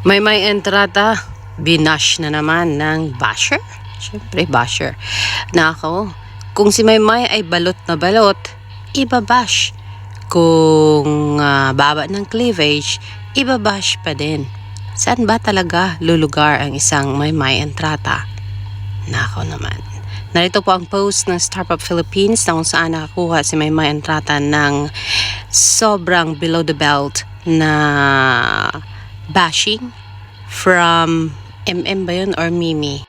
May entrata, binash na naman ng basher. Siyempre, basher. Na ako, kung si Maymay ay balot na balot, ibabash. Kung baba ng cleavage, ibabash pa din. Saan ba talaga lulugar ang isang Maymay entrata? Nako naman. Narito po ang post ng Startup Philippines na kung saan nakakuha si Maymay entrata ng sobrang below the belt na bashing from MM ba yun or Mimi.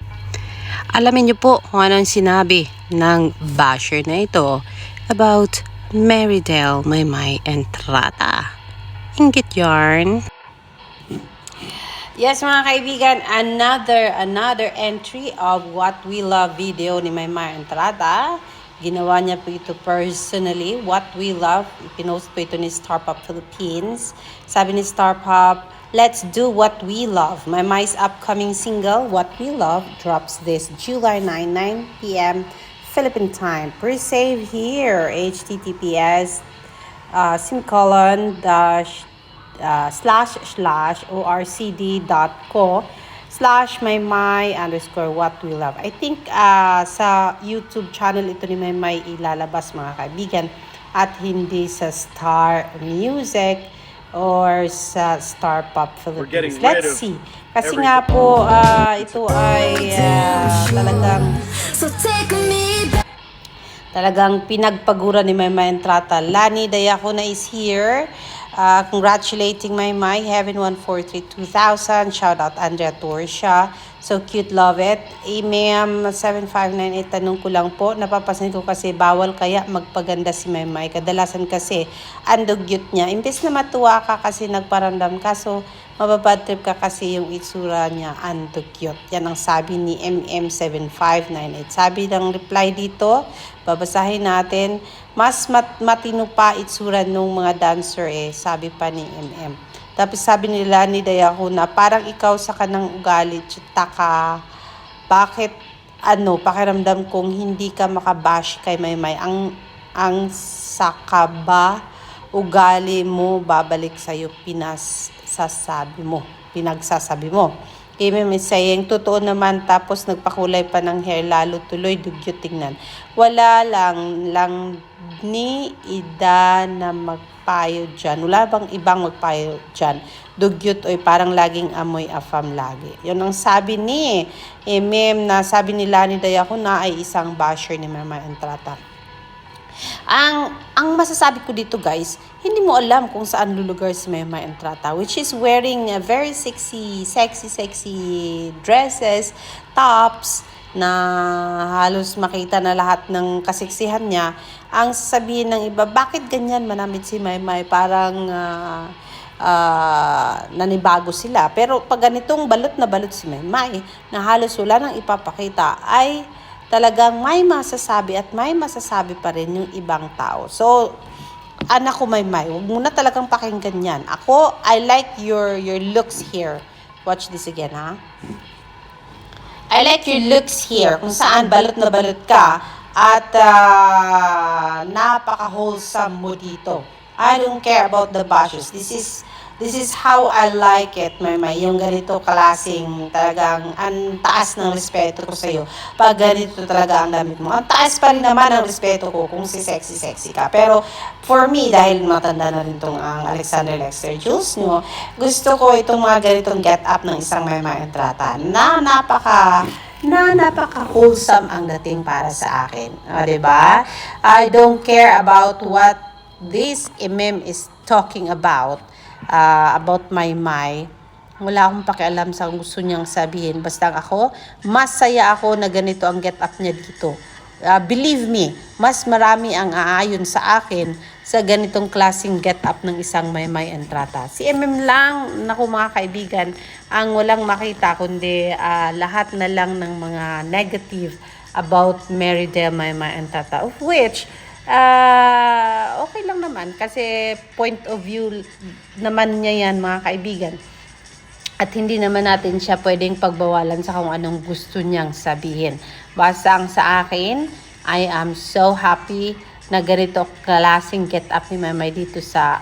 Alamin niyo po kung ano ang sinabi ng basher na ito about Marydel Maymay entrata. Inggit yarn. Yes mga kaibigan, another entry of What We Love video ni Maymay entrata. Ginawa niya po ito personally. What We Love, ipinost po ito ni Startup Philippines. Sabi ni Startup, let's do what we love. Maymay's upcoming single, What We Love, drops this July 9, 9 p.m. Philippine time. Pre-save here, https //orcd.co/maymay_what-we-love. I think sa YouTube channel ito ni Maymay ilalabas mga kaibigan at hindi sa Star Music or sa Star Pop Philippines. Let's see. Kasi nga po ito ay talagang pinagpagura ni Maymay entrata. Lani Dayakuna is here. Congratulating Maymay, Heaven 143-2000. Shout out Andrea Torsia. So cute, love it. Ma'am 7598, tanong ko lang po, napapasin ko kasi bawal kaya magpaganda si Maymay. Kadalasan kasi andugyot niya. Imbes na matuwa ka kasi nagparamdam ka, so mababad trip ka kasi yung itsura niya andugyot. Yan ang sabi ni MM7598. Sabi ng reply dito, babasahin natin, mas matino pa itsura nung mga dancer sabi pa ni MM. Tapos sabi nila ni Dayakuna, parang ikaw sa kanang ugali, tsita ka. Bakit, pakiramdam kong hindi ka makabash kay Maymay. Ang sakaba, ugali mo, babalik sa'yo, pinagsasabi mo. Kim is saying, totoo naman, tapos nagpakulay pa ng hair, lalo tuloy, dugyot tingnan. Wala lang ni Ida na magpayo dyan. Wala bang ibang magpayo dyan? Dugyot oy, parang laging amoy afam lagi. Yun ang sabi ni Mem, na sabi nila ni Dayakuna ay isang basher ni Maymay entrata. Ang masasabi ko dito guys, hindi mo alam kung saan lulugar si Maymay entrata, which is wearing very sexy dresses, tops, na halos makita na lahat ng kaseksihan niya. Ang sabihin ng iba, bakit ganyan manamit si Maymay? Parang nanibago sila. Pero pag ganitong balot na balot si Maymay, na halos wala nang ipapakita, ay talagang may masasabi at may masasabi pa rin yung ibang tao. So, anak ko Maymay, huwag mo na talagang pakinggan yan. Ako, I like your looks here. Watch this again, ha? I like your looks here, kung saan balot na balot ka at napaka-wholesome mo dito. I don't care about the bashes. This is how I like it, Maymay. Yung ganito klaseng talagang ang taas ng respeto ko sa'yo. Pag ganito talaga ang damit mo. Ang taas pa rin naman ang respeto ko kung si sexy ka. Pero for me, dahil matanda na rin itong ang Alexander Lexter Jules nyo, gusto ko itong mga ganitong get up ng isang Maymay entrata na napaka-wholesome ang dating para sa akin. Diba? I don't care about what this MM is talking about Maymay. Wala akong pakialam sa gusto niyang sabihin. Basta ako, masaya ako na ganito ang get up niya dito. Believe me, mas marami ang aayon sa akin sa ganitong klaseng get up ng isang Maymay entrata. Si MM lang, naku mga kaibigan, ang walang makita kundi lahat na lang ng mga negative about Marydel Maymay entrata, of which okay lang naman kasi point of view naman niya yan mga kaibigan. At hindi naman natin siya pwedeng pagbawalan sa kung anong gusto niyang sabihin. Basta ang sa akin, I am so happy na ganito klaseng get up ni Maymay dito sa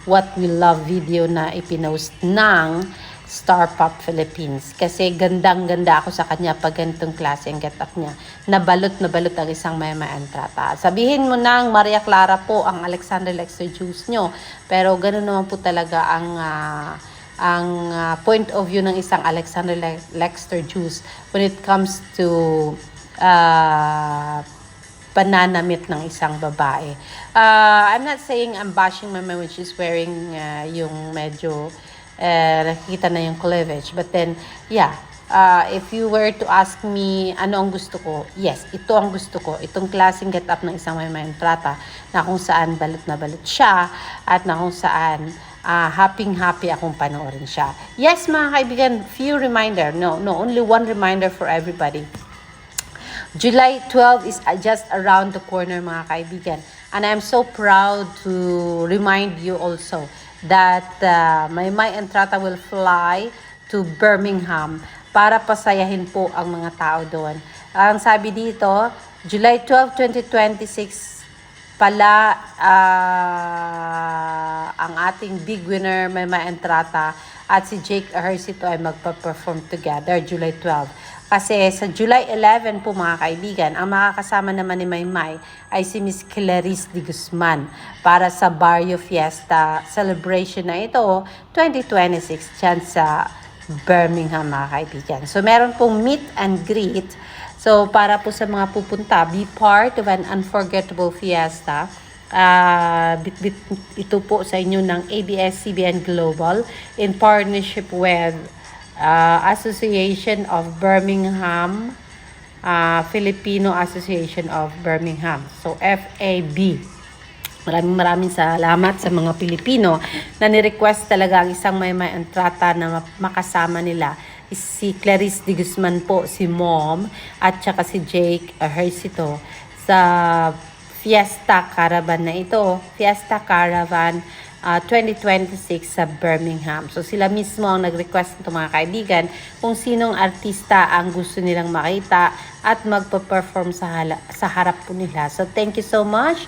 What We Love video na ipinost ng Star Pop Philippines. Kasi gandang-ganda ako sa kanya pag ganitong klase ang get-up niya. Nabalot ang isang Maymay Entrata. Sabihin mo nang Maria Clara po ang Alexander Lexter Juice nyo. Pero ganoon naman po talaga ang point of view ng isang Alexander Lexter Juice when it comes to pananamit ng isang babae. I'm not saying I'm bashing Maymay when she's wearing yung medyo nakikita na yung cleavage. But then, yeah, if you were to ask me ano ang gusto ko, yes, ito ang gusto ko. Itong klaseng get up ng isang Maymay Entrata na kung saan balot na balot siya at na kung saan happy akong panoorin siya. Yes, mga kaibigan, few reminder. No, only one reminder for everybody. July 12 is just around the corner, mga kaibigan. And I'm so proud to remind you also that Maymay Entrata will fly to Birmingham para pasayahin po ang mga tao doon. Ang sabi dito, July 12, 2026 pala ang ating big winner Maymay Entrata at si Jake Ejercito ay magpa-perform together July 12. Kasi sa July 11 po mga kaibigan, ang makakasama naman ni Maymay ay si Miss Clarice de Guzman para sa Barrio Fiesta celebration na ito 2026 dyan sa Birmingham mga kaibigan. So meron pong meet and greet. So para po sa mga pupunta, be part of an unforgettable fiesta. Ito po sa inyo ng ABS-CBN Global in partnership with Association of Birmingham, Filipino Association of Birmingham. So, FAB. Maraming salamat sa mga Pilipino na ni-request talaga ang isang Maymay Entrata na makasama nila. Si Clarice de Guzman po, si Mom, at saka si Jake Ejercito sa Fiesta Caravan na ito. Fiesta Caravan 2026 sa Birmingham. So sila mismo ang nag-request nito mga kaibigan kung sinong artista ang gusto nilang makita at magpa-perform sa harap po nila. So thank you so much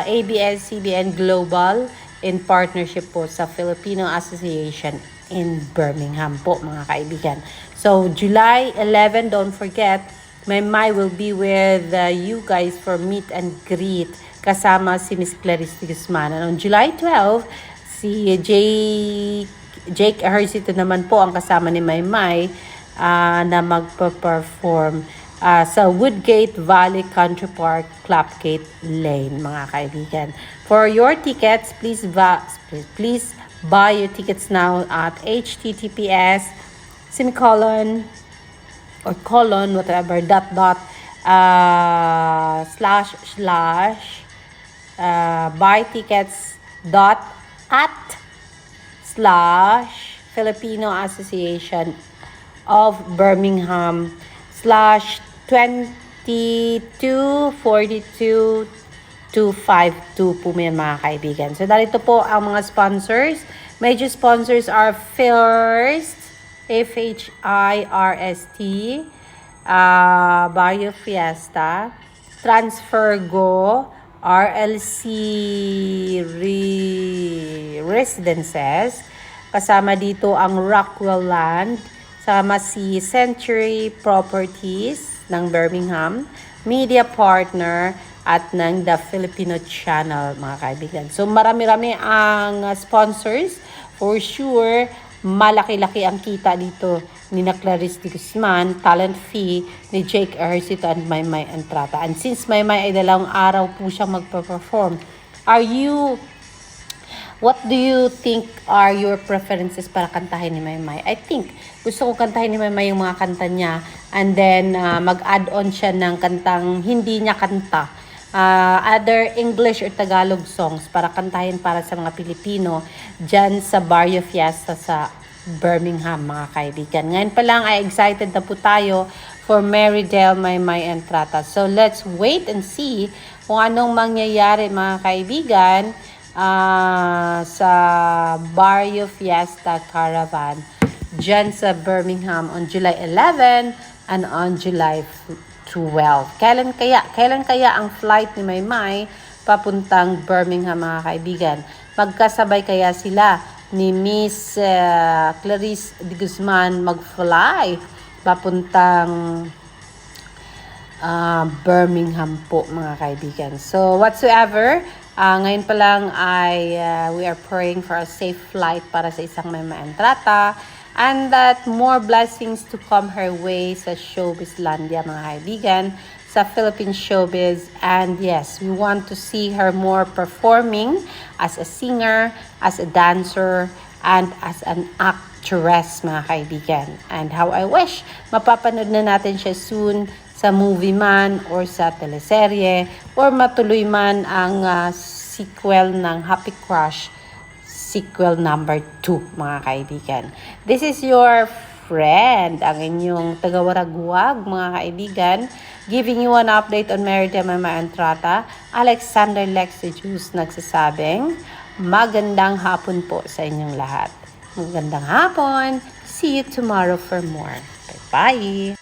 ABS-CBN Global in partnership po sa Filipino Association in Birmingham po mga kaibigan. So July 11, don't forget, Maymay will be with you guys for meet and greet kasama si Miss Clarice de Guzman. And on July 12, si Jake Ejercito naman po ang kasama ni Maymay na magpa-perform sa Woodgate Valley Country Park, Clapgate Lane, mga kaibigan. For your tickets, please buy your tickets now at https // whatever buy tickets @Filipino Association of Birmingham /2242-252 po mga kaibigan. So dahil ito po ang mga sponsors. Major sponsors are First, FHIRST, Barrio Fiesta, TransferGo, RLC Residences, kasama dito ang Rockwell Land, kasama si Century Properties ng Birmingham, media partner at ng The Filipino Channel, mga kaibigan. So marami-rami ang sponsors. For sure, malaki-laki ang kita dito ni Clarice de Guzman, talent fee ni Jake Ejercito and Maymay Entrata. And since Maymay ay 2 araw po siyang magpa-perform, what do you think are your preferences para kantahin ni Maymay? I think gusto ko kantahin ni Maymay yung mga kanta niya and then mag-add on siya ng kantang hindi niya kanta. Other English or Tagalog songs para kantahin para sa mga Pilipino dyan sa Barrio Fiesta sa Birmingham, mga kaibigan. Ngayon pa lang ay excited na po tayo for Marydale Maymay Entrata. So let's wait and see kung anong mangyayari, mga kaibigan, sa Barrio Fiesta Caravan dyan sa Birmingham on July 11 and on July 12. Kailan kaya ang flight ni Maymay papuntang Birmingham, mga kaibigan? Magkasabay kaya sila ni Miss Clarice de Guzman mag-fly papuntang Birmingham po, mga kaibigan. So whatsoever, ngayon pa lang ay we are praying for a safe flight para sa isang Mema Entrata, and that more blessings to come her way sa Showbizlandia, mga kaibigan, sa Philippine showbiz. And yes, we want to see her more performing as a singer, as a dancer, and as an actress, mga kaibigan. And how I wish mapapanood na natin siya soon sa movie man or sa teleserye, or matuloy man ang sequel ng Happy Crush, sequel number 2, mga kaibigan. This is your friend, ang inyong taga-Waraguwag, mga kaibigan, giving you an update on Merida Mema Entrata. Alexander Lex de Jus nagsasabing, magandang hapon po sa inyong lahat. Magandang hapon. See you tomorrow for more. Bye-bye.